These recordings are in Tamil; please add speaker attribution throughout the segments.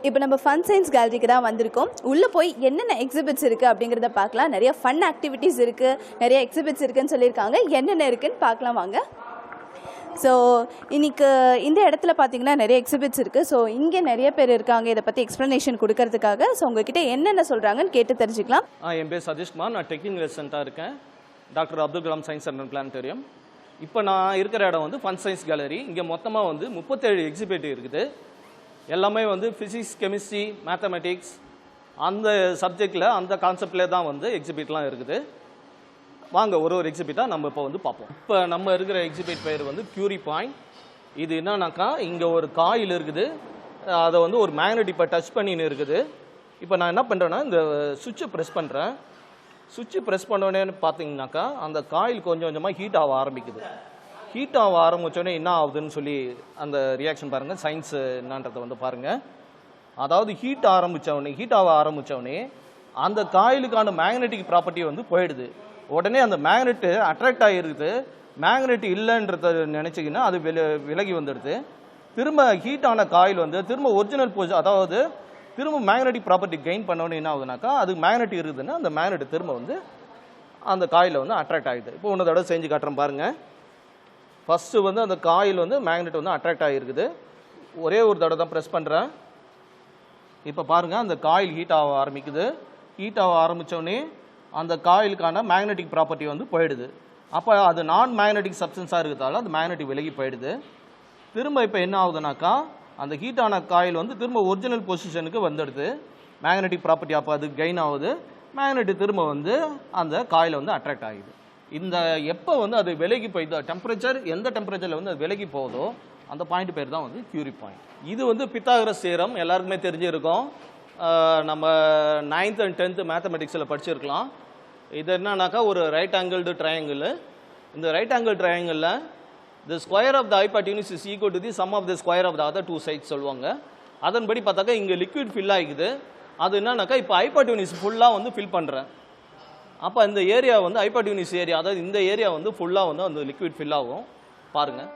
Speaker 1: இப்போ நம்ம ஃபன் சயின்ஸ் கேலரிக்கு தான் வந்திருக்கோம். உள்ளே போய் என்னென்ன எக்ஸிபிட்ஸ் இருக்குது அப்படிங்கிறத பார்க்கலாம். நிறைய ஃபன் ஆக்டிவிட்டீஸ் இருக்குது, நிறைய எக்ஸிபிட்ஸ் இருக்குதுன்னு சொல்லியிருக்காங்க. என்னென்ன இருக்குதுன்னு பார்க்கலாம் வாங்க. ஸோ இன்றைக்கி இந்த இடத்துல பார்த்தீங்கன்னா நிறைய எக்ஸிபிட்ஸ் இருக்குது. ஸோ இங்கே நிறைய பேர் இருக்காங்க இதை பற்றி எக்ஸ்ப்ளனேஷன் கொடுக்கறதுக்காக. ஸோ உங்ககிட்ட என்னென்ன சொல்கிறாங்கன்னு கேட்டு தெரிஞ்சுக்கலாம்.
Speaker 2: என் பேர் சதீஷ்குமார். நான் டெக்னிக்கல் ரெசிடெண்ட்டாக இருக்கேன் doctor Abdul Kalam science and planetarium. இப்போ நான் இருக்கிற இடம் வந்து ஃபன் சயின்ஸ் கேலரி. இங்கே மொத்தமாக வந்து 37 எக்ஸிபிட் இருக்குது. எல்லாமே வந்து ஃபிசிக்ஸ், கெமிஸ்ட்ரி, மேத்தமெட்டிக்ஸ் அந்த சப்ஜெக்டில் அந்த கான்செப்டில் தான் வந்து எக்ஸிபிட்லாம் இருக்குது. வாங்க ஒரு எக்ஸிபிட்டாக நம்ம இப்போ வந்து பார்ப்போம். இப்போ நம்ம இருக்கிற எக்ஸிபிட் பேர் வந்து கியூரி பாயிண்ட். இது என்னன்னாக்கா இங்கே ஒரு காயில் இருக்குது, அதை வந்து ஒரு மேக்னெட் இப்போ டச் பண்ணின்னு இருக்குது. இப்போ நான் என்ன பண்ணுறேன்னா இந்த சுவிட்சை ப்ரெஸ் பண்ணுறேன். சுவிட்சு ப்ரெஸ் பண்ணோடனே பார்த்தீங்கன்னாக்கா அந்த காயில் கொஞ்சம் கொஞ்சமாக ஹீட் ஆக ஆரம்பிக்குது. ஹீட் ஆக ஆரம்பித்தோடனே என்ன ஆகுதுன்னு சொல்லி அந்த ரியாக்ஷன் பாருங்கள், சயின்ஸ் என்னன்றதை வந்து பாருங்கள். அதாவது ஹீட் ஆக ஆரம்பித்தோடனே அந்த காயிலுக்கான மேக்னெட்டிக் ப்ராப்பர்ட்டி வந்து போயிடுது. உடனே அந்த மேக்னெட்டு அட்ராக்ட் ஆகிருக்குது. மேக்னெட் இல்லைன்றத நினச்சிங்கன்னா அது விலகி வந்துடுது. திரும்ப ஹீட் ஆன காயில் வந்து திரும்ப ஒரிஜினல் அதாவது திரும்ப மேக்னெட்டிக் ப்ராப்பர்ட்டி கெயின் பண்ணோன்னு என்ன ஆகுதுனாக்கா அது மேக்னெட் இருக்குதுன்னா அந்த மேக்னெட் திரும்ப வந்து அந்த காயில் வந்து அட்ராக்ட் ஆகிடுது. இப்போ ஒன்று தடவை செஞ்சு காட்டுறேன் பாருங்கள். ஃபஸ்ட்டு வந்து அந்த காயில் வந்து மேக்னெட் வந்து அட்ராக்ட் ஆகிருக்குது. ஒரே ஒரு தடவை தான் ப்ரெஸ் பண்ணுறேன். இப்போ பாருங்கள் அந்த காயில் ஹீட் ஆக ஆரம்பிக்குது. ஹீட் ஆக ஆரம்பித்தோடனே அந்த காயிலுக்கான மேக்னெட்டிக் ப்ராப்பர்ட்டி வந்து போயிடுது. அப்போ அது நான் மேக்னெட்டிக் சப்ஸ்டன்ஸாக இருக்கிறதால அது மேக்னெட்டிக் விலகி போயிடுது. திரும்ப இப்போ என்ன ஆகுதுனாக்கா அந்த ஹீட்டான காயில் வந்து திரும்ப ஒரிஜினல் பொசிஷனுக்கு வந்துடுது. மேக்னெட்டிக் ப்ராப்பர்ட்டி அப்போ அது கெயின் ஆகுது. மேக்னெட்டு திரும்ப வந்து அந்த காயில் வந்து அட்ராக்ட் ஆகிடுது. இந்த எப்போ வந்து அது விலகி போயிடுதோ டெம்பரேச்சர் எந்த டெம்பரேச்சரில் வந்து அது விலகி போகுதோ அந்த பாயிண்ட் பேர் தான் வந்து கியூரி பாயிண்ட். இது வந்து பித்தாகரஸ் தியரம் எல்லாருக்குமே தெரிஞ்சிருக்கும். நம்ம 9th and 10th மேத்தமெட்டிக்ஸில் படிச்சிருக்கலாம். இது என்னன்னாக்கா ஒரு ரைட் ஆங்கிள்டு ட்ரையாங்கிள். இந்த ரைட் ஆங்கிள் ட்ரையாங்கிளில் the square of the hypotenuse is equal to the sum of the square of the other 2 sides சொல்லுவாங்க. அதன்படி பார்த்தாக்கா இங்கே லிக்விட் ஃபில் ஆகிக்குது. அது என்னன்னாக்கா இப்போ ஹைபாட்டினியூஸ் ஃபுல்லாக வந்து ஃபில் பண்ணுறேன். அப்போ இந்த ஏரியா வந்து ஹைபாட்டினியூஸ் ஏரியா, அதாவது இந்த ஏரியா வந்து ஃபுல்லாக வந்து அந்த லிக்விட் ஃபில் ஆகும். பாருங்கள்.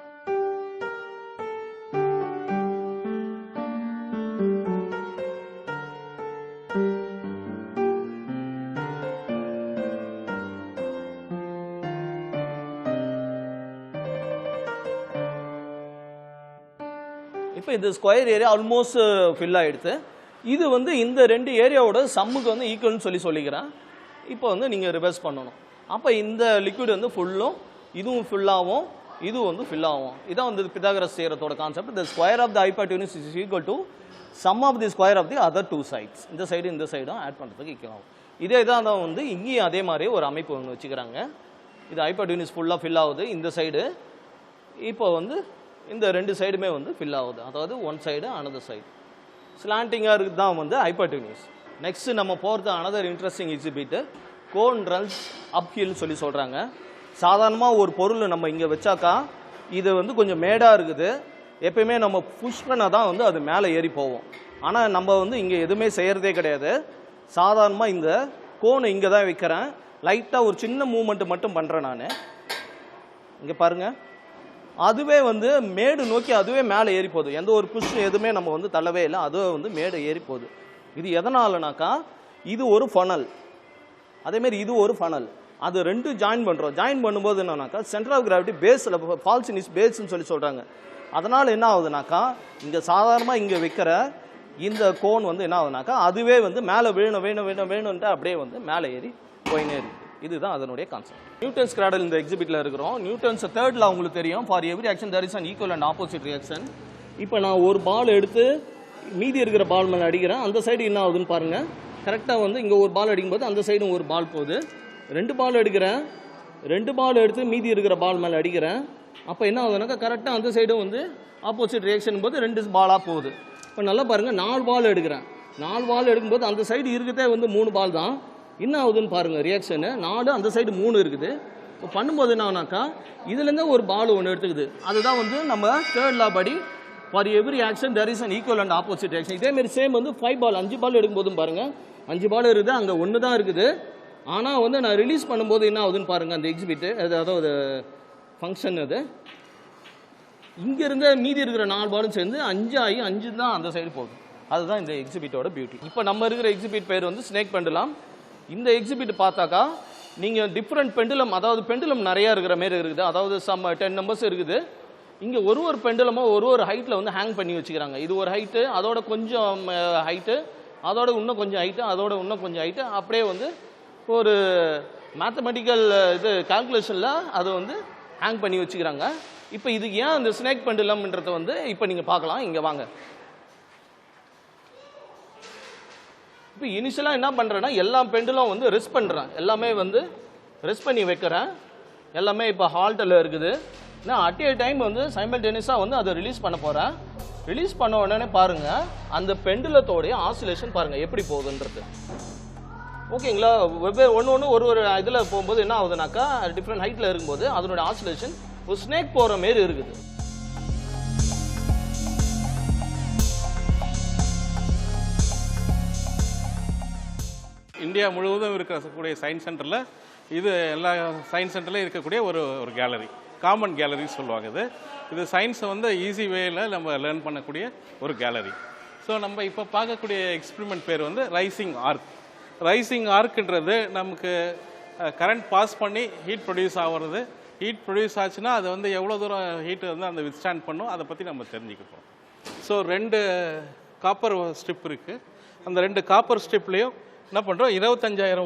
Speaker 2: இப்போ இந்த ஸ்கொயர் ஏரியா ஆல்மோஸ்ட் ஃபில் ஆகிடுது. இது வந்து இந்த ரெண்டு ஏரியாவோட சம்முக்கு வந்து ஈக்குவல்னு சொல்லிக்கிறேன். இப்போ வந்து நீங்கள் ரிவர்ஸ் பண்ணணும். அப்போ இந்த லிக்விட் வந்து ஃபுல்லும் இதுவும் ஃபுல்லாகவும் இதுவும் வந்து ஃபில் ஆகும். இதான் வந்து பித்தாகரஸ் தியரத்தோட concept. The square of the hypotenuse is equal to sum of the square of the other 2 sides. இந்த சைடும் ஆட் பண்ணுறதுக்கு ஈக்குவல் ஆகும். இதே தான் வந்து இங்கேயும் அதே மாதிரி ஒரு அமைப்பு ஒன்று வச்சுக்கிறாங்க. இது ஹைபாட்டினியூஸ் ஃபுல்லாக ஃபில் ஆகுது இந்த சைடு. இப்போ வந்து இந்த ரெண்டு சைடுமே வந்து ஃபில் ஆகுது. அதாவது ஒன் சைடு அனதர் சைடு ஸ்லாண்டிங்காக இருக்குது தான் வந்து ஹைபாட்டினியூஸ். நெக்ஸ்ட்டு நம்ம போகிறது another interesting exhibit cone runs அப்ஹில்னு சொல்கிறாங்க. சாதாரணமாக ஒரு பொருள் நம்ம இங்கே வச்சாக்கா இது வந்து கொஞ்சம் மேடாக இருக்குது. எப்பயுமே நம்ம புஷ் பண்ணால் தான் வந்து அது மேலே ஏறி போவோம். ஆனால் நம்ம வந்து இங்கே எதுவுமே செய்கிறதே கிடையாது. சாதாரணமாக இந்த கோனை இங்கே தான் வைக்கிறேன். லைட்டாக ஒரு சின்ன மூமெண்ட் மட்டும் பண்ணுறேன் நான். இங்கே பாருங்கள், அதுவே வந்து மேடு நோக்கி அதுவே மேலே ஏறி போகுது. எந்த ஒரு புஷ் எதுவுமே நம்ம வந்து தள்ளவே இல்லை, அதுவே வந்து மேடு ஏறி போகுது. இது எதனாலனாக்கா இது ஒரு ஃபனல், அதேமாரி இது ஒரு ஃபனல். அது ரெண்டும் ஜாயின் பண்ணுறோம். ஜாயின் பண்ணும்போது என்னன்னாக்கா சென்டர் ஆஃப் கிராவிட்டி பேஸில் ஃபால்ஸ் இன் இஸ் பேஸ்ன்னு சொல்கிறாங்க. அதனால் என்ன ஆகுதுனாக்கா இங்கே சாதாரணமாக இங்கே வைக்கிற இந்த கோன் வந்து என்ன ஆகுதுனாக்கா அதுவே வந்து மேலே வேணும்ன்ட்டு அப்படியே வந்து மேலே ஏறி போயினே இருக்குது. இதுதான் அதனுடைய கான்செப்ட். நியூட்டன்ஸ் கிராடல் இந்த எக்ஸிபிட்டில் இருக்கிறோம். நியூட்டன்ஸ் தேர்டில் உங்களுக்கு தெரியும், for every action there is an equal and opposite reaction. இப்போ நான் ஒரு பால் எடுத்து மீதி இருக்கிற பால் மேலே அடிக்கிறேன். அந்த சைடு என்ன ஆகுதுன்னு பாருங்கள். கரெக்டாக வந்து இங்கே ஒரு பால் அடிக்கும்போது அந்த சைடும் ஒரு பால் போகுது. 2 பால் எடுக்கிறேன், 2 பால் எடுத்து மீதி இருக்கிற பால் மேலே அடிக்கிறேன். அப்போ என்ன ஆகுதுனாக்கா கரெக்டாக அந்த சைடும் வந்து ஆப்போசிட் ரியாக்ஷன் போது 2 பாலாக போகுது. இப்போ நல்லா பாருங்கள், 4 பால் எடுக்கிறேன். 4 பால் எடுக்கும்போது அந்த சைடு இருக்கிறதே வந்து 3 பால் தான். என்ன ஆகுதுன்னு பாருங்கள் ரியாக்ஷனு. 4 அந்த சைடு 3 இருக்குது. இப்போ பண்ணும்போது என்ன ஆகுனாக்கா இதுலேருந்து ஒரு பால் ஒன்று எடுத்துக்குது. அதுதான் வந்து நம்ம தேர்ட் லா படி for every action there is an equal and opposite action. இதேமாரி சேம் வந்து 5 பால் 5 பால் எடுக்கும்போதும் பாருங்கள் 5 பால் இருக்குது, அங்கே 1 தான் இருக்குது. ஆனால் வந்து நான் ரிலீஸ் பண்ணும்போது என்ன ஆகுதுன்னு பாருங்கள். அந்த எக்ஸிபிட்டு அதாவது ஃபங்க்ஷன் அது இங்கேருந்து மீதி இருக்கிற 4 பாலும் சேர்ந்து 5 ஆகி 5 தான் அந்த சைடு போகுது. அதுதான் இந்த எக்ஸிபிட்டோட பியூட்டி. இப்போ நம்ம இருக்கிற எக்ஸிபிட் பேர் வந்து ஸ்னேக் பெண்டுலம். இந்த எக்ஸிபிட் பார்த்தாக்கா நீங்கள் டிஃப்ரெண்ட் பெண்டுலம், அதாவது பெண்டுலம் நிறையா இருக்கிற மாரி இருக்குது. அதாவது 10 நம்பர்ஸ் இருக்குது. இங்கே ஒரு பெண்டுலமோ ஒரு ஹைட்டில் வந்து ஹேங் பண்ணி வச்சுக்கிறாங்க. இது ஒரு ஹைட்டு, அதோட கொஞ்சம் ஹைட்டு, அதோட இன்னும் கொஞ்சம் ஹைட்டு, அதோட இன்னும் கொஞ்சம் ஹைட்டு, அப்படியே வந்து ஒரு மேத்தமெட்டிக்கல் இது கால்குலேஷனில் அதை வந்து ஹேங் பண்ணி வச்சுக்கிறாங்க. இப்போ இது ஏன் அந்த ஸ்னேக் பெண்டுலம்ன்றத வந்து இப்போ நீங்கள் பார்க்கலாம். இங்கே வாங்க. இப்போ இனிஷியலாக என்ன பண்ணுறேன்னா எல்லா பெண்டுலும் வந்து ரெஸ்ட் பண்ணுறேன். எல்லாமே வந்து ரெஸ்ட் பண்ணி வைக்கிறேன். எல்லாமே இப்போ ஹால்ட்டில் இருக்குது. நான் அட் ஏ டைம் வந்து சைமல்டேனியஸாக வந்து அதை ரிலீஸ் பண்ண போகிறேன். ரிலீஸ் பண்ண உடனே பாருங்கள் அந்த பெண்டுலத்தோடைய ஆசிலேஷன் பாருங்கள் எப்படி போகுதுன்றது. ஓகேங்களா? வெவ்வேறு ஒன்று ஒரு இதில் போகும்போது என்ன ஆகுதுனாக்கா டிஃப்ரெண்ட் ஹைட்டில் இருக்கும்போது அதனுடைய ஆசிலேஷன் ஒரு ஸ்னேக் போகிற மாரி இருக்குது.
Speaker 3: இந்தியா முழுவதும் இருக்கக்கூடிய சயின்ஸ் சென்டரில் இது எல்லா சயின்ஸ் சென்டர்லையும் இருக்கக்கூடிய ஒரு கேலரி, காமன் கேலரி சொல்லுவாங்க. இது சயின்ஸை வந்து ஈஸி வேயில் நம்ம லேர்ன் பண்ணக்கூடிய ஒரு கேலரி. ஸோ நம்ம இப்போ பார்க்கக்கூடிய எக்ஸ்பெரிமெண்ட் பேர் வந்து ரைசிங் ஆர்க். ரைசிங் ஆர்க்குன்றது நமக்கு கரண்ட் பாஸ் பண்ணி ஹீட் ப்ரொடியூஸ் ஆகிறது. ஹீட் ப்ரொடியூஸ் ஆச்சுன்னா அது வந்து எவ்வளோ தூரம் ஹீட் வந்து அந்த வித்ஸ்டாண்ட் பண்ணும் அதை பற்றி நம்ம தெரிஞ்சுக்கிறோம். ஸோ 2 காப்பர் ஸ்ட்ரிப் இருக்குது. அந்த 2 காப்பர் ஸ்ட்ரிப்லேயும் என்ன பண்ணுறோம், 25,000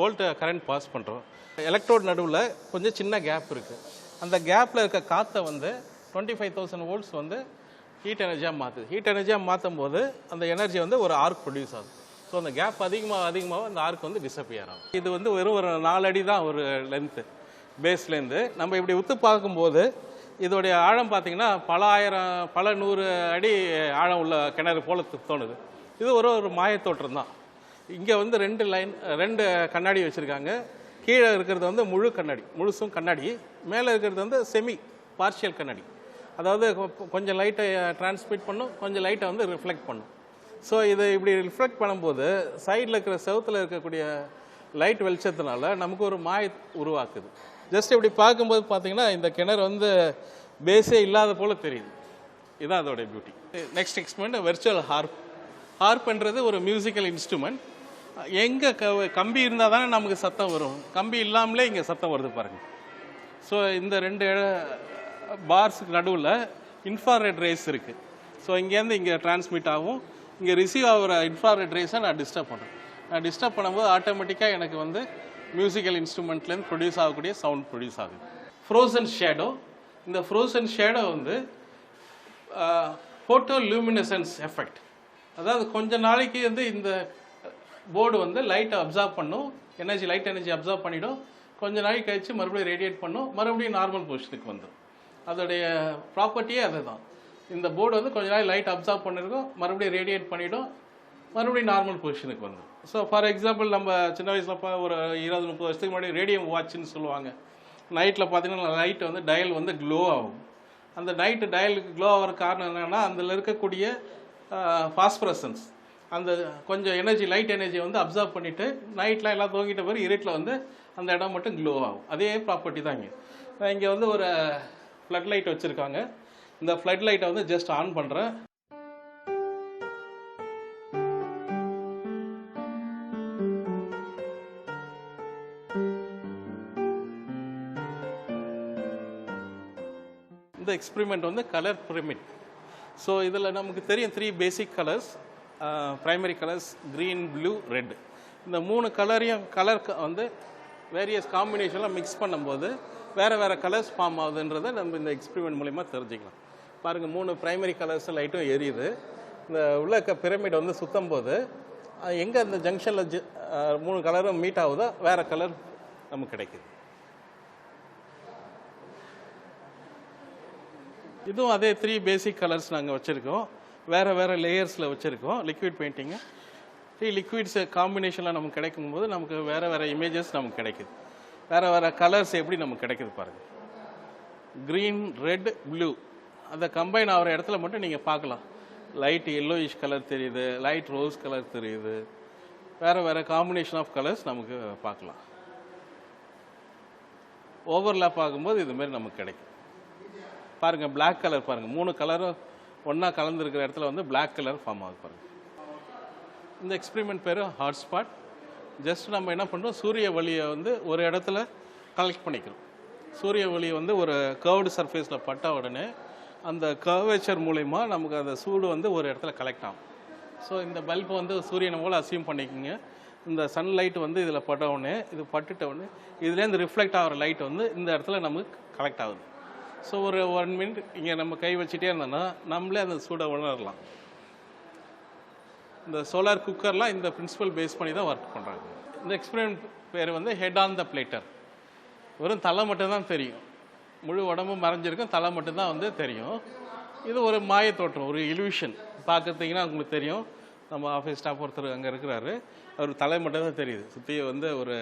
Speaker 3: வோல்ட் கரண்ட் பாஸ் பண்ணுறோம். எலக்ட்ரோட் நடுவில் கொஞ்சம் சின்ன கேப் இருக்குது. அந்த கேப்பில் இருக்க காற்றை வந்து 25,000 வோல்ட்ஸ் வந்து ஹீட் எனர்ஜியாக மாற்றுது. ஹீட் எனர்ஜியாக மாற்றும் போது அந்த எனர்ஜி வந்து ஒரு ஆர்க் ப்ரொடியூஸ் ஆகுது. ஸோ அந்த கேப் அதிகமாக அந்த ஆர்க் வந்து டிஸப்பியர் ஆகும். இது வந்து வெறும் ஒரு 4 அடி தான் ஒரு லென்த்து, பேஸ்லேருந்து. நம்ம இப்படி உத்து பார்க்கும்போது இதோடைய ஆழம் பார்த்திங்கன்னா பல 100 அடி ஆழம் உள்ள கிணறு போல தோணுது. இது ஒரு மாயத்தோற்றம் தான். இங்கே வந்து 2 கண்ணாடி வச்சுருக்காங்க. கீழே இருக்கிறது வந்து முழுசும் கண்ணாடி. மேலே இருக்கிறது வந்து செமி பார்ஷியல் கண்ணாடி. அதாவது கொஞ்சம் லைட்டை டிரான்ஸ்மிட் பண்ணும், கொஞ்சம் லைட்டை வந்து ரிஃப்ளெக்ட் பண்ணும். ஸோ இதை இப்படி ரிஃப்ளெக்ட் பண்ணும்போது சைடில் இருக்கிற செவுத்தில் இருக்கக்கூடிய லைட் வெளிச்சத்தினால நமக்கு ஒரு மாய உருவாக்குது. ஜஸ்ட் இப்படி பார்க்கும்போது பார்த்தீங்கன்னா இந்த கிணறு வந்து பேஸே இல்லாத போல் தெரியுது. இதுதான் அதோடைய beauty. Next experiment virtual harp. ஹார்ப்ன்றது ஒரு மியூசிக்கல் இன்ஸ்ட்ருமெண்ட். எங்கே கம்பி இருந்தால் தானே நமக்கு சத்தம் வரும், கம்பி இல்லாமலே இங்கே சத்தம் வருது பாருங்கள். ஸோ இந்த 2 பார்ஸுக்கு நடுவில் இன்ஃப்ராரெட் ரேஸ் இருக்குது. ஸோ இங்கேருந்து இங்கே டிரான்ஸ்மிட் ஆகும். இங்கே ரிசீவ் ஆகிற இன்ஃப்ராரெட் ரேஸை நான் டிஸ்டர்ப் பண்ணுறேன். நான் டிஸ்டர்ப் பண்ணும்போது ஆட்டோமேட்டிக்காக எனக்கு வந்து மியூசிக்கல் இன்ஸ்ட்ருமெண்ட்லேருந்து ப்ரொடியூஸ் ஆகக்கூடிய சவுண்ட் ப்ரொடியூஸ் ஆகுது. Frozen shadow. இந்த ஃப்ரோசன் ஷேடோ வந்து ஃபோட்டோ லூமினசன்ஸ் எஃபெக்ட். அதாவது கொஞ்ச நாளைக்கு வந்து இந்த போர்டு வந்து லைட்டை அப்சார்ப் பண்ணும், லைட் எனர்ஜி அப்சார்ப் பண்ணிவிடும். கொஞ்ச நாளைக்கு கழித்து மறுபடியும் ரேடியேட் பண்ணும், மறுபடியும் நார்மல் பொசிஷனுக்கு வந்துடும். அதோடைய ப்ராப்பர்ட்டியே அதுதான். இந்த போர்டு வந்து கொஞ்ச நாள் லைட் அப்சார்ப் பண்ணியிருக்கோம், மறுபடியும் ரேடியேட் பண்ணிவிடும், மறுபடியும் நார்மல் பொசிஷனுக்கு வந்துடும். ஸோ ஃபார் எக்ஸாம்பிள் நம்ம சின்ன வயசில் ஒரு 20-30 வருஷத்துக்கு முன்னாடி ரேடியம் வாட்ச்னு சொல்லுவாங்க. நைட்டில் பார்த்தீங்கன்னா லைட் வந்து டயல் வந்து க்ளோ ஆகும். அந்த நைட்டு டயலுக்கு க்ளோ ஆகிற காரணம் என்னென்னா அதில் இருக்கக்கூடிய ஃபாஸ்பரசன்ஸ் அந்த கொஞ்சம் லைட் எனர்ஜி வந்து அப்சர்வ் பண்ணிவிட்டு நைட்லாம் எல்லாம் தூங்கிட்ட பிறகு இருட்டில் வந்து அந்த இடம் மட்டும் க்ளோ ஆகும். அதே ப்ராப்பர்ட்டி தான் இங்கே வந்து ஒரு ஃப்ளட் லைட் வச்சுருக்காங்க. இந்த ஃப்ளட் லைட்டை வந்து ஜஸ்ட் ஆன் பண்ணுறேன். இந்த எக்ஸ்பெரிமெண்ட் வந்து கலர் பிரமிட். ஸோ இதில் நமக்கு தெரியும் 3 basic colours, primary colours green, blue, red. இந்த 3 கலரையும் வந்து வேரியஸ் காம்பினேஷனில் மிக்ஸ் பண்ணும்போது வேறு கலர்ஸ் ஃபார்ம் ஆகுதுன்றதை நம்ம இந்த எக்ஸ்பெரிமெண்ட் மூலிமா தெரிஞ்சுக்கலாம். பாருங்கள், 3 ப்ரைமரி கலர்ஸ் லைட்டும் எரியுது. இந்த உள்ள பிரமிட் வந்து சுற்றும் போது எங்கே அந்த ஜங்ஷனில் 3 கலரும் மீட் ஆகுதோ வேறு கலர் நமக்கு கிடைக்குது. இதுவும் அதே 3 பேசிக் கலர்ஸ் நாங்கள் வச்சுருக்கோம். வேறு லேயர்ஸில் வச்சுருக்கோம். லிக்விட் பெயிண்டிங்கு 3 லிக்விட்ஸ் காம்பினேஷனில் நமக்கு கிடைக்கும்போது நமக்கு வேறு இமேஜஸ் நமக்கு கிடைக்குது. வேறு கலர்ஸ் எப்படி நமக்கு கிடைக்குது பாருங்கள். க்ரீன், ரெட், ப்ளூ அந்த கம்பைன் ஆகிற இடத்துல மட்டும் நீங்கள் பார்க்கலாம். லைட் எல்லோயிஷ் கலர் தெரியுது, லைட் ரோஸ் கலர் தெரியுது, வேறு காம்பினேஷன் ஆஃப் கலர்ஸ் நமக்கு பார்க்கலாம். ஓவர்லாப் ஆகும்போது இதுமாரி நமக்கு கிடைக்கும். பாருங்கள், பிளாக் கலர் பாருங்கள், 3 கலரும் ஒன்றா கலந்துருக்கிற இடத்துல வந்து Black கலர் ஃபார்ம் ஆகுது பாருங்க. இந்த எக்ஸ்பெரிமெண்ட் பேர் ஹாட் ஸ்பாட். ஜஸ்ட் நம்ம என்ன பண்ணுறோம், சூரிய ஒளியை வந்து ஒரு இடத்துல கலெக்ட் பண்ணிக்கிறோம். சூரிய ஒளி வந்து ஒரு கர்வ்டு சர்ஃபேஸில் பட்ட உடனே அந்த கர்வேச்சர் மூலயமா நமக்கு அந்த சூடு வந்து ஒரு இடத்துல கலெக்ட் ஆகும். ஸோ இந்த பல்பை வந்து சூரியனை போல் அசியூம் பண்ணிக்கோங்க. இந்த சன்லைட் வந்து இதில் பட்ட உடனே இது பட்டுட்ட உடனே இதுலேருந்து ரிஃப்ளெக்ட் ஆகிற லைட் வந்து இந்த இடத்துல நமக்கு கலெக்ட் ஆகுது. ஸோ ஒரு 1 மினிட் இங்கே நம்ம கை வச்சுட்டே இருந்தோம்னா நம்மளே அந்த சூடை உணரலாம். இந்த சோலார் குக்கர்லாம் இந்த பிரின்சிபல் பேஸ் பண்ணி தான் ஒர்க் பண்ணுறாங்க. இந்த எக்ஸ்பெரிமெண்ட் பேர் வந்து ஹெட் ஆன் த பிளேட்டர். வெறும் தலை மட்டும்தான் தெரியும், முழு உடம்பும் மறைஞ்சிருக்கும், தலை மட்டும்தான் வந்து தெரியும். இது ஒரு மாய தோற்றம், ஒரு இல்யூஷன். பார்க்குறீங்கன்னா உங்களுக்கு தெரியும், நம்ம ஆஃபீஸ் ஸ்டாஃப் ஒருத்தர் அங்கே இருக்கிறாரு, அவர் தலை மட்டும்தான் தெரியுது, சுற்றி வந்து ஒரு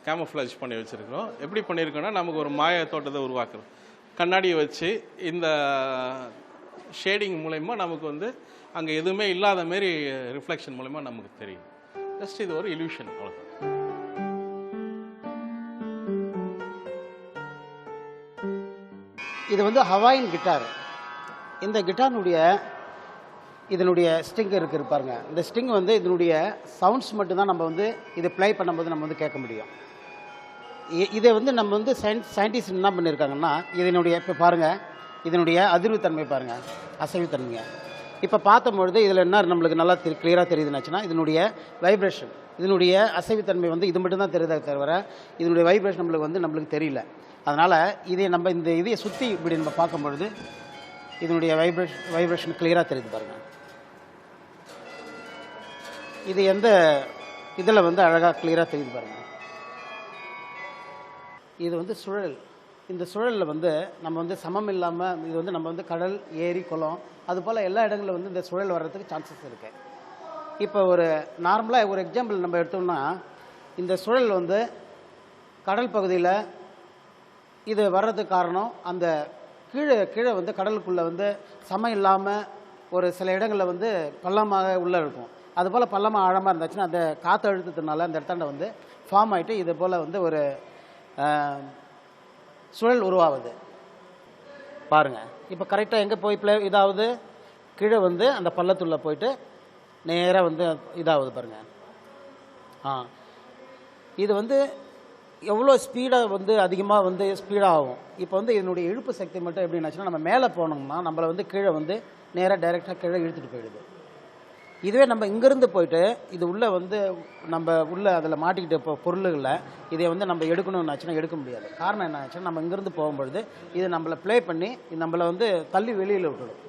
Speaker 3: கேமோஃப்ளாஜ் பண்ணி வச்சுருக்கிறோம். எப்படி பண்ணியிருக்கோன்னா நமக்கு ஒரு மாய தோட்டத்தை உருவாக்குறோம். கண்ணாடியை வச்சு இந்த ஷேடிங் மூலயமா நமக்கு வந்து அங்கே எதுவுமே இல்லாத மாரி ரிஃப்ளெக்ஷன் மூலமா நமக்கு தெரியும். ஜஸ்ட் இது ஒரு இல்யூஷன், அவ்வளோதான்.
Speaker 4: இது வந்து ஹவாயின் கிட்டார். இந்த கிட்டாருடைய இதனுடைய ஸ்ட்ரிங் இருக்குது பாருங்க. இந்த ஸ்ட்ரிங் வந்து இதனுடைய சவுண்ட்ஸ் மட்டும்தான் நம்ம வந்து இதை ப்ளே பண்ணும்போது நம்ம வந்து கேட்க முடியும். இதை வந்து நம்ம வந்து சயின்டிஸ்ட் என்ன பண்ணியிருக்காங்கன்னா, இதனுடைய இப்போ பாருங்கள், இதனுடைய அதிர்வுத்தன்மை பாருங்கள், அசைவுத்தன்மையை இப்போ பார்க்கும்பொழுது இதில் என்ன நம்மளுக்கு நல்லா கிளியராக தெரியுதுன்னாச்சுன்னா, இதனுடைய வைப்ரேஷன், இதனுடைய அசைவுத்தன்மை வந்து இது மட்டும்தான் தெரியுதே தவிர இதனுடைய வைப்ரேஷன் நம்மளுக்கு தெரியல. அதனால் இதை நம்ம இந்த இதையை சுற்றி இப்படி நம்ம பார்க்கும்பொழுது இதனுடைய வைப்ரேஷன் கிளியராக தெரியுது பாருங்கள். இது எந்த இதில் வந்து அழகாக கிளியராக தெரியுது பாருங்கள். இது வந்து சுழல். இந்த சுழலில் வந்து நம்ம வந்து சமம் இல்லாமல் இது வந்து நம்ம வந்து கடல், ஏரி, குளம் அதுபோல் எல்லா இடங்களில் வந்து இந்த சுழல் வர்றதுக்கு சான்சஸ் இருக்குது. இப்போ ஒரு நார்மலாக ஒரு எக்ஸாம்பிள் நம்ம எடுத்தோம்னா, இந்த சுழல் வந்து கடல் பகுதியில் இது வர்றதுக்கு காரணம் அந்த கீழே வந்து கடலுக்குள்ளே வந்து சமம் இல்லாமல் ஒரு சில இடங்களில் வந்து பள்ளமாக உள்ளே இருக்கும். அதுபோல் பள்ளமாக ஆழமாக இருந்துச்சுன்னா அந்த காற்று அழுத்தத்தினால அந்த இடத்தாண்ட வந்து ஃபார்ம் ஆகிட்டு இது போல் வந்து ஒரு சுழல் உருவாகுது பாருங்கள். இப்போ கரெக்டாக எங்கே போய் இதாவது கீழே வந்து அந்த பள்ளத்துள்ள போயிட்டு நேராக வந்து இதாகுது பாருங்கள். இது வந்து எவ்வளோ ஸ்பீடாக வந்து அதிகமாக வந்து ஸ்பீடாக ஆகும். இப்போ வந்து இதனுடைய இழுப்பு சக்தி மட்டும் எப்படின்னாச்சுன்னா, நம்ம மேலே போனோம்னா நம்மளை வந்து கீழே வந்து நேராக டைரெக்டாக கீழே இழுத்துட்டு போயிடுது. இதுவே நம்ம இங்கேருந்து போயிட்டு இது உள்ளே வந்து நம்ம உள்ளே அதில் மாட்டிக்கிட்ட இப்போ பொருள்களில் இதை வந்து நம்ம எடுக்கணும்னாச்சுன்னா எடுக்க முடியாது. காரணம் என்ன ஆச்சுன்னா, நம்ம இங்கேருந்து போகும்பொழுது இது நம்மளை ப்ளே பண்ணி நம்மளை வந்து தள்ளி வெளியில் விட்டுடும்.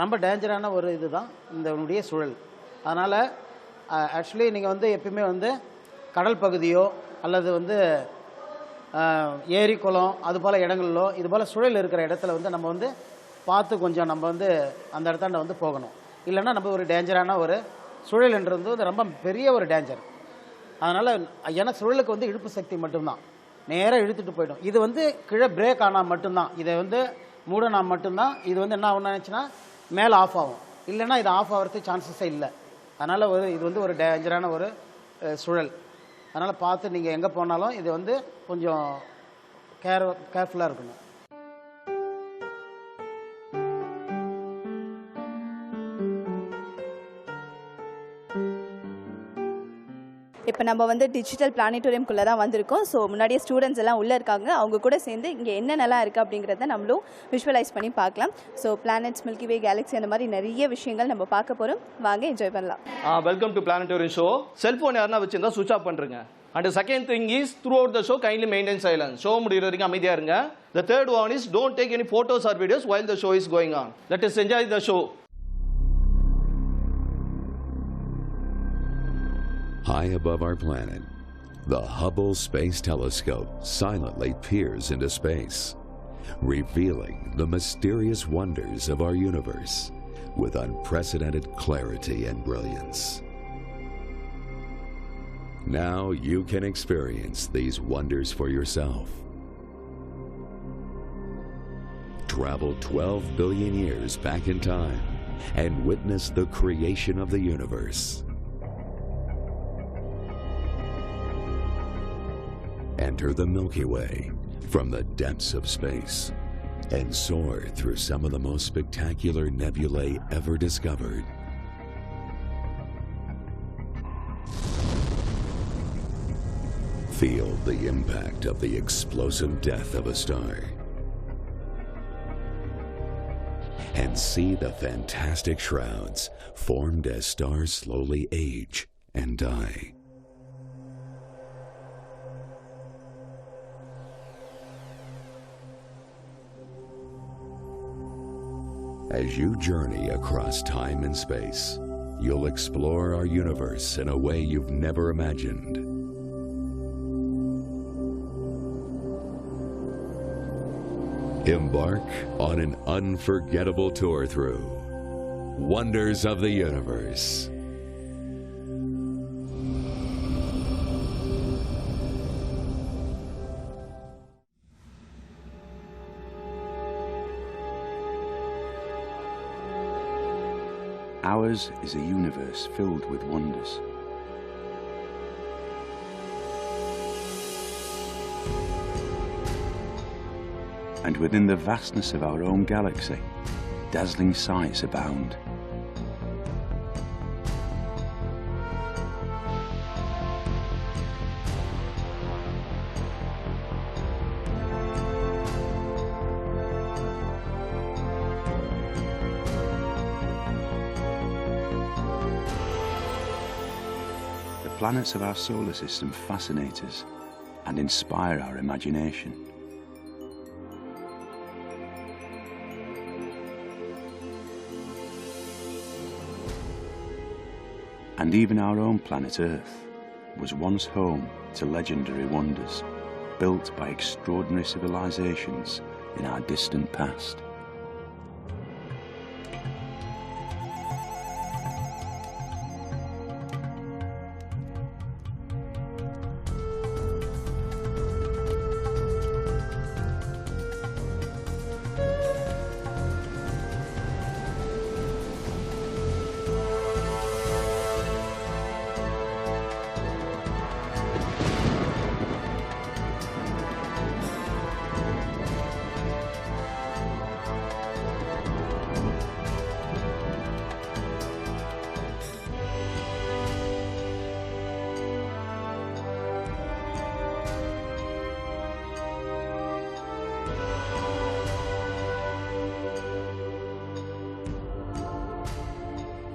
Speaker 4: ரொம்ப டேஞ்சரான ஒரு இது தான் இதனுடைய சுழல். அதனால் ஆக்சுவலி நீங்கள் வந்து எப்பயுமே வந்து கடல் பகுதியோ அல்லது வந்து ஏரி, குளம் அதுபோல் இடங்களிலோ இதுபோல் சுழல் இருக்கிற இடத்துல வந்து நம்ம வந்து பார்த்து கொஞ்சம் நம்ம வந்து அந்த இடத்தாண்ட வந்து போகணும். இல்லைன்னா நம்ம ஒரு டேஞ்சரான ஒரு சுழல்ன்றது வந்து ரொம்ப பெரிய ஒரு டேஞ்சர். அதனால் ஏன்னா சுழலுக்கு வந்து இழுப்பு சக்தி மட்டும்தான், நேராக இழுத்துட்டு போய்டும். இது வந்து கீழே பிரேக் ஆனால் மட்டும்தான், இதை வந்து மூடனா மட்டும்தான் இது வந்து என்ன ஆகுச்சுன்னா மேலே ஆஃப் ஆகும். இல்லைன்னா இது ஆஃப் ஆகிறதுக்கு சான்சஸே இல்லை. அதனால் இது வந்து ஒரு டேஞ்சரான ஒரு சுழல். அதனால் பார்த்து நீங்கள் எங்கே போனாலும் இது வந்து கொஞ்சம் கேர்ஃபுல்லாக இருக்கணும்.
Speaker 1: இப்போ நம்ம வந்து டிஜிட்டல் பிளானட்டோரியம்குள்ளே தான் வந்திருக்கோம். ஸோ முன்னாடியே ஸ்டூடெண்ட்ஸ் எல்லாம் உள்ளே இருக்காங்க, அவங்க கூட சேர்ந்து இங்கே என்னென்னலாம் இருக்குது அப்படிங்கிறத நம்மளும் விஷுவலைஸ் பண்ணி பார்க்கலாம். ஸோ பிளானட்ஸ், மில்கி வே, கேலக்ஸி அந்த மாதிரி நிறைய விஷயங்கள் நம்ம பார்க்க போகிறோம். வாங்க என்ஜாய் பண்ணலாம்.
Speaker 2: Welcome to planetarium show. Cellphone யாருன்னா வச்சுருந்தா சுவிச் ஆஃப் பண்ணுறங்க. And second thing is throughout the show kindly maintain silence. Show முடிகிற வரைக்கும் அமைதியாக இருங்க. The third one is don't take any photos or videos while the show is going on. Let us enjoy the show.
Speaker 5: High above our planet, the Hubble Space Telescope silently peers into space, revealing the mysterious wonders of our universe with unprecedented clarity and brilliance. Now you can experience these wonders for yourself. Travel 12 billion years back in time and witness the creation of the universe. Enter the Milky Way from the depths of space. and soar through some of the most spectacular nebulae ever discovered. Feel the impact of the explosive death of a star. And see the fantastic shrouds formed as stars slowly age and die. As you journey across time and space, you'll explore our universe in a way you've never imagined. Embark on an unforgettable tour through Wonders of the Universe.
Speaker 6: Ours is a universe filled with wonders. And within the vastness of our own galaxy, dazzling sights abound. The planets of our solar system fascinate us and inspire our imagination. And even our own planet Earth was once home to legendary wonders built by extraordinary civilizations in our distant past.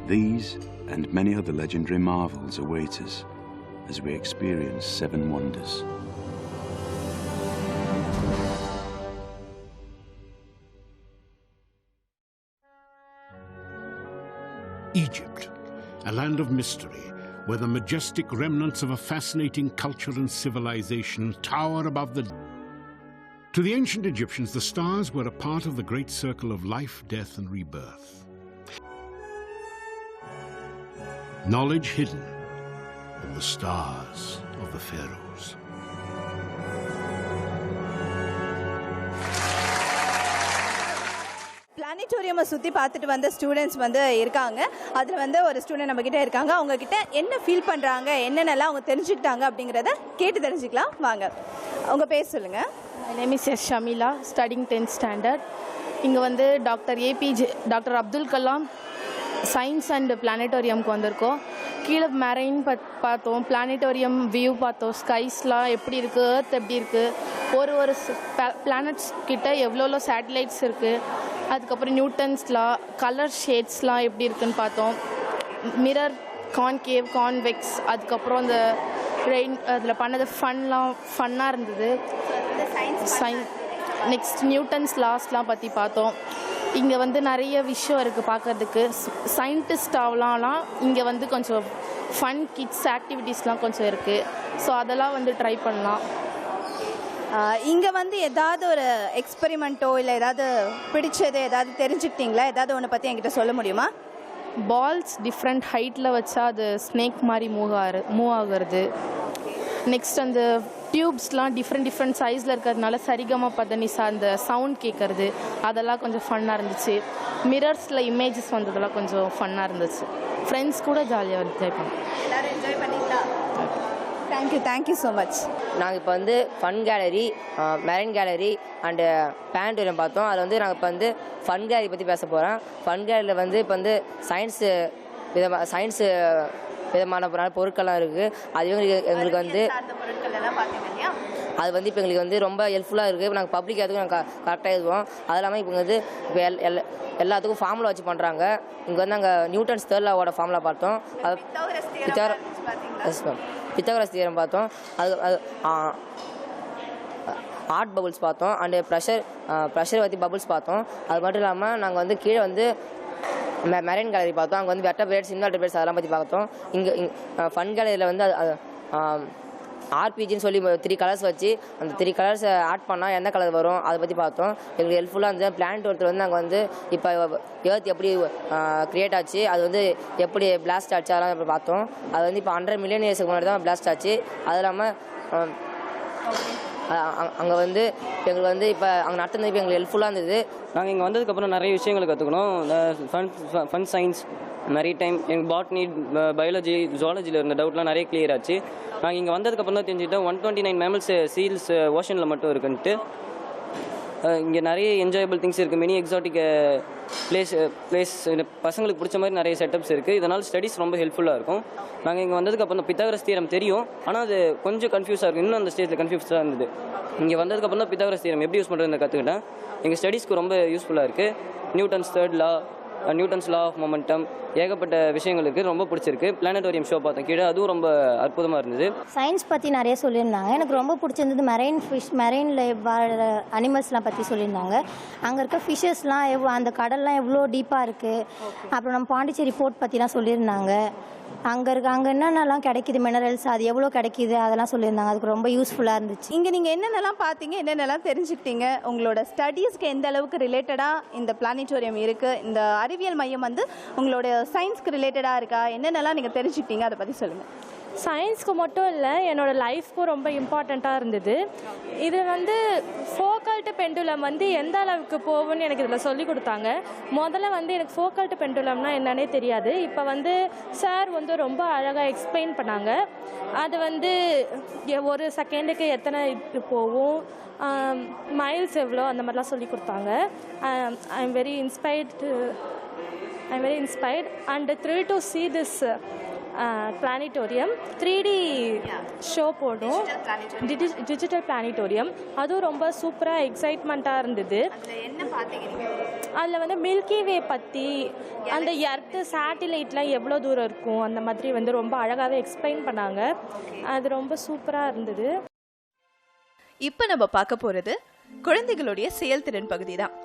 Speaker 6: These and many other legendary marvels await us as we experience 7 wonders.
Speaker 7: Egypt, a land of mystery, where the majestic remnants of a fascinating culture and civilization tower above the... To the ancient Egyptians, the stars were a part of the great circle of life, death, and rebirth. Knowledge hidden in the stars of the pharaohs.
Speaker 1: பிளானிட்டோரியமை சுற்றி பார்த்துட்டு வந்த ஸ்டூடெண்ட்ஸ் வந்து இருக்காங்க. அதில் வந்து ஒரு ஸ்டூடெண்ட் நம்மக்கிட்ட இருக்காங்க. அவங்கக்கிட்ட என்ன ஃபீல் பண்ணுறாங்க, என்னென்னலாம் அவங்க தெரிஞ்சுக்கிட்டாங்க அப்படிங்கிறத கேட்டு தெரிஞ்சுக்கலாம். வாங்க, உங்கள் பேர் சொல்லுங்கள்.
Speaker 8: My name is S. Shamila, studying 10th standard. இங்கே வந்து doctor Abdul Kalam science and பிளானட்டோரியம்க்கு வந்திருக்கோம். கீழே மெரைன் பார்த்தோம், பிளானட்டோரியம் வியூ பார்த்தோம், ஸ்கைஸ்லாம் எப்படி இருக்குது, எர்த் எப்படி இருக்குது, ஒரு பிளானட்ஸ் கிட்ட எவ்வளோ சேட்டலைட்ஸ் இருக்குது, அதுக்கப்புறம் நியூட்டன்ஸ்லா கலர் ஷேட்ஸ்லாம் எப்படி இருக்குதுன்னு பார்த்தோம். மிரர், கான்கேவ், கான்வெக்ஸ், அதுக்கப்புறம் அந்த ரெயின் அதில் பண்ணது ஃபன்னாக இருந்தது. நெக்ஸ்ட் நியூட்டன்ஸ் லாஸ்லாம் பற்றி பார்த்தோம். இங்கே வந்து நிறைய விஷயம் இருக்குது பார்க்குறதுக்கு. சயின்டிஸ்ட் ஆகலாம்லாம் இங்கே வந்து கொஞ்சம் ஃபன் கிட்ஸ் ஆக்டிவிட்டீஸ்லாம் கொஞ்சம் இருக்குது. ஸோ அதெல்லாம் வந்து ட்ரை பண்ணலாம்.
Speaker 1: இங்கே வந்து ஏதாவது ஒரு எக்ஸ்பெரிமெண்ட்டோ இல்லை ஏதாவது பிடிச்சது ஏதாவது தெரிஞ்சுக்கிட்டீங்களா? ஏதாவது ஒன்று பற்றி என்கிட்ட சொல்ல முடியுமா?
Speaker 8: பால்ஸ் டிஃப்ரெண்ட் ஹைட்டில் வச்சா அது ஸ்னேக் மாதிரி மூவ் ஆகுறது. நெக்ஸ்ட் அந்த டியூப்ஸ்லாம் டிஃப்ரெண்ட் சைஸில் இருக்கிறதுனால சரிகமா பதனிசா அந்த சவுண்ட் கேட்குறது, அதெல்லாம் கொஞ்சம் ஃபன்னாக இருந்துச்சு. மிரர்ஸில் இமேஜஸ் வந்ததெல்லாம் கொஞ்சம் ஃபன்னாக இருந்துச்சு. ஃப்ரெண்ட்ஸ் கூட ஜாலியாக என்ஜாய் பண்ணோம்.
Speaker 1: எல்லோரும் என்ஜாய் பண்ணிங்களா? Thank you so much.
Speaker 9: நாங்கள் இப்போ வந்து fun gallery, marine gallery and planetarium பார்த்தோம். அதில் வந்து நாங்கள் இப்போ வந்து ஃபன் கேலரி பற்றி பேச போகிறோம். ஃபன் கேலரியில் வந்து இப்போ வந்து சயின்ஸு விதமான பொருட்கள்லாம் இருக்குது. அது எங்களுக்கு வந்து அது வந்து இப்போ எங்களுக்கு வந்து ரொம்ப ஹெல்ப்ஃபுல்லாக இருக்குது. இப்போ நாங்கள் பப்ளிக் அதுக்கும் நாங்கள் கரெக்டாக எழுதுவோம். அது இல்லாமல் இப்போ வந்து இப்போ எல்லாத்துக்கும் ஃபார்முலா வச்சு பண்ணுறாங்க. இங்கே வந்து நாங்கள் நியூட்டன்ஸ் தேர்ட் லாவோட ஃபார்முலா பார்த்தோம். அது பித்தகரஸ் தியரம் பார்த்தோம். அது ஆர்ட் பபுள்ஸ் பார்த்தோம். அண்டு ப்ரெஷர் பற்றி பபுள்ஸ் பார்த்தோம். அது மட்டும் இல்லாமல் நாங்கள் வந்து கீழே வந்து மெரைன் கேலரி பார்த்தோம். அங்கே வந்து வெர்டபிரேட்ஸ், இன்வெர்டபிரேட்ஸ் அதெல்லாம் பற்றி பார்த்தோம். இங்கே ஃபன் கேலரியில் வந்து ஆர்பிஜின்னு சொல்லி 3 கலர்ஸ் வச்சு அந்த 3 கலர்ஸை ஆட் பண்ணால் என்ன கலர் வரும் அதை பற்றி பார்த்தோம். எங்களுக்கு ஹெல்ப்ஃபுல்லாக இருந்தது. பிளானட்டோரியத்தில் வந்து நாங்கள் வந்து இப்போ எர்த் எப்படி க்ரியேட் ஆச்சு, அது வந்து எப்படி பிளாஸ்ட் ஆச்சு அதெல்லாம் பார்த்தோம். அது வந்து இப்போ 100 மில்லியன் இயர்ஸுக்கு முன்னாடி தான் பிளாஸ்ட் ஆச்சு. அது இல்லாமல் அங்கே வந்து எங்களுக்கு வந்து இப்போ அங்கே நடத்துனது இப்போ எங்களுக்கு ஹெல்ப்ஃபுல்லாக இருந்தது.
Speaker 10: நாங்கள் இங்கே வந்ததுக்கப்புறம் நிறைய விஷயங்களை கற்றுக்கணும். ஃபன் சயின்ஸ் நிறைய டைம் எங்கள் பாட்னி, பயாலஜி, ஜுவாலஜியில் இருந்த டவுட்லாம் நிறைய கிளியர் ஆச்சு. நாங்கள் இங்கே வந்ததுக்கப்புறம் தான் தெரிஞ்சுக்கிட்டோம் 129 மேமல்ஸ் சீல்ஸ் ஓஷனில் மட்டும் இருக்குன்ட்டு. இங்கே நிறைய என்ஜாயபிள் திங்ஸ் இருக்குது. மெனி எக்ஸாட்டிக் பிளேஸ் பசங்களுக்கு பிடிச்ச மாதிரி நிறைய செட்டப்ஸ் இருக்குது. இதனால் ஸ்டடீஸ் ரொம்ப ஹெல்ப்ஃபுல்லாக இருக்கும். நாங்கள் இங்கே வந்ததுக்கப்புறம் பித்தாகரஸ் தியரம் தெரியும், ஆனால் அது கொஞ்சம் கன்ஃபியூஸாக இருக்கும். இன்னும் அந்த ஸ்டேஜில் கன்ஃபியூஸாக இருந்தது. இங்கே வந்ததுக்கப்புறம் தான் பித்தாகரஸ் தியரம் எப்படி யூஸ் பண்ணுறதுன்னு கற்றுக்கிட்டேன். எங்கள் ஸ்டடீஸ்க்கு ரொம்ப யூஸ்ஃபுல்லாக இருக்குது. Newton's third law, Newton's law of momentum, ஏகப்பட்ட விஷயங்களுக்கு ரொம்ப பிடிச்சிருக்கு. பிளானட்டோரியம் ஷோ பார்த்தேன் கீழே, அதுவும் ரொம்ப அற்புதமாக இருந்தது.
Speaker 11: சயின்ஸ் பற்றி நிறைய சொல்லியிருந்தாங்க. எனக்கு ரொம்ப பிடிச்சிருந்தது மெரைனில் வாழ்கிற அனிமல்ஸ்லாம் பற்றி சொல்லியிருந்தாங்க. அங்கே இருக்க ஃபிஷ்ஷஸ்லாம் அந்த கடல்லாம் எவ்வளோ டீப்பாக இருக்குது. அப்புறம் நம்ம பாண்டிச்சேரி போர்ட் பற்றிலாம் சொல்லியிருந்தாங்க. அங்கே என்னென்னலாம் கிடைக்கிது, மினரல்ஸ் அது எவ்வளோ கிடைக்கிது அதெல்லாம் சொல்லியிருந்தாங்க. அதுக்கு ரொம்ப யூஸ்ஃபுல்லாக இருந்துச்சு.
Speaker 1: இங்கே நீங்கள் என்னென்னலாம் பார்த்தீங்க, என்னென்னலாம் தெரிஞ்சுக்கிட்டீங்க, உங்களோட ஸ்டடீஸ்க்கு எந்த அளவுக்கு ரிலேட்டடாக இந்த பிளானட்டோரியம் இருக்குது, இந்த அறிவியல் மையம் வந்து உங்களோட சயின்ஸ்க்கு ரிலேட்டடாக இருக்கா, என்னென்னலாம் நீங்கள் தெரிஞ்சுக்கிட்டீங்க அதை பற்றி சொல்லுங்கள்.
Speaker 8: சயின்ஸ்க்கு மட்டும் இல்லை, என்னோடய லைஃப்க்கும் ரொம்ப இம்பார்ட்டண்ட்டாக இருந்தது. இது வந்து ஃபோக்கல்ட்டு பெண்டுலம் வந்து எந்த அளவுக்கு போகும்னு எனக்கு இதில் சொல்லி கொடுத்தாங்க. முதல்ல வந்து எனக்கு ஃபோக்கல்ட்டு பெண்டுலம்னா என்னன்னே தெரியாது. இப்போ வந்து சார் வந்து ரொம்ப அழகாக எக்ஸ்பிளைன் பண்ணாங்க. அது வந்து ஒரு செகண்டுக்கு எத்தனை இது போகும், மைல்ஸ் எவ்வளோ, அந்த மாதிரிலாம் சொல்லி கொடுத்தாங்க. I am very inspired and thrill to see this planetarium 3D show போடும், டிஜிட்டல் பிளானட்டோரியம். அதுவும் ரொம்ப சூப்பராக எக்ஸைட்மெண்ட்டாக இருந்தது. அதில் வந்து மில்கி வே பற்றி, அந்த எர்த்து சேட்டிலைட்லாம் எவ்வளோ தூரம் இருக்கும் அந்த மாதிரி வந்து ரொம்ப அழகாகவே எக்ஸ்பிளைன் பண்ணாங்க. அது ரொம்ப சூப்பராக இருந்தது.
Speaker 1: இப்போ நம்ம பார்க்க போகிறது குழந்தைகளுடைய செயல்திறன் பகுதி தான்.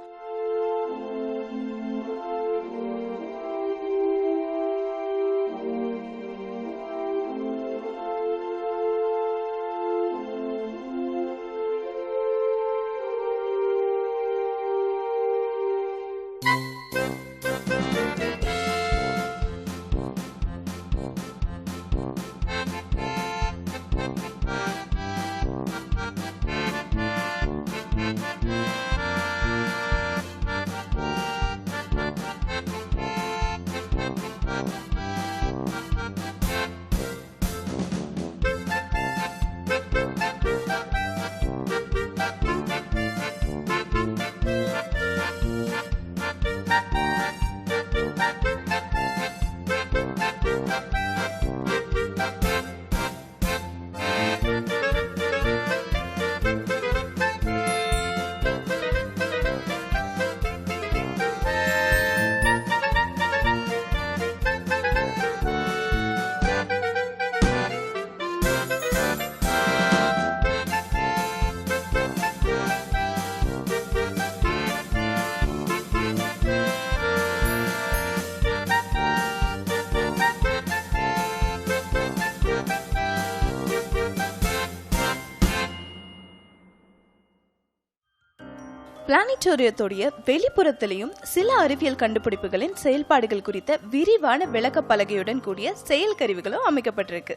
Speaker 1: பிளானட்டோரியத்துடைய வெளிப்புறத்திலையும் சில அறிவியல் கண்டுபிடிப்புகளின் செயல்பாடுகள் குறித்த விரிவான விளக்க பலகையுடன் கூடிய செயல் கருவிகளும் அமைக்கப்பட்டிருக்கு.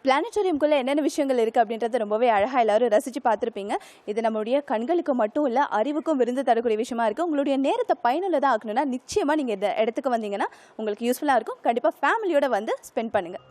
Speaker 1: பிளானட்டோரியம்குள்ளே என்னென்ன விஷயங்கள் இருக்குது அப்படின்றத ரொம்பவே அழகாக எல்லாரும் ரசித்து பார்த்துருப்பீங்க. இது நம்மளுடைய கண்களுக்கு மட்டும் இல்லை, அறிவுக்கும் விருந்து தரக்கூடிய விஷயமா இருக்குது. உங்களுடைய நேரத்தை பயனுள்ளதாக ஆக்கணும்னா நிச்சயமாக நீங்கள் இந்த இடத்துக்கு வந்தீங்கன்னா உங்களுக்கு யூஸ்ஃபுல்லாக இருக்கும். கண்டிப்பாக ஃபேமிலியோடு வந்து ஸ்பெண்ட் பண்ணுங்கள்.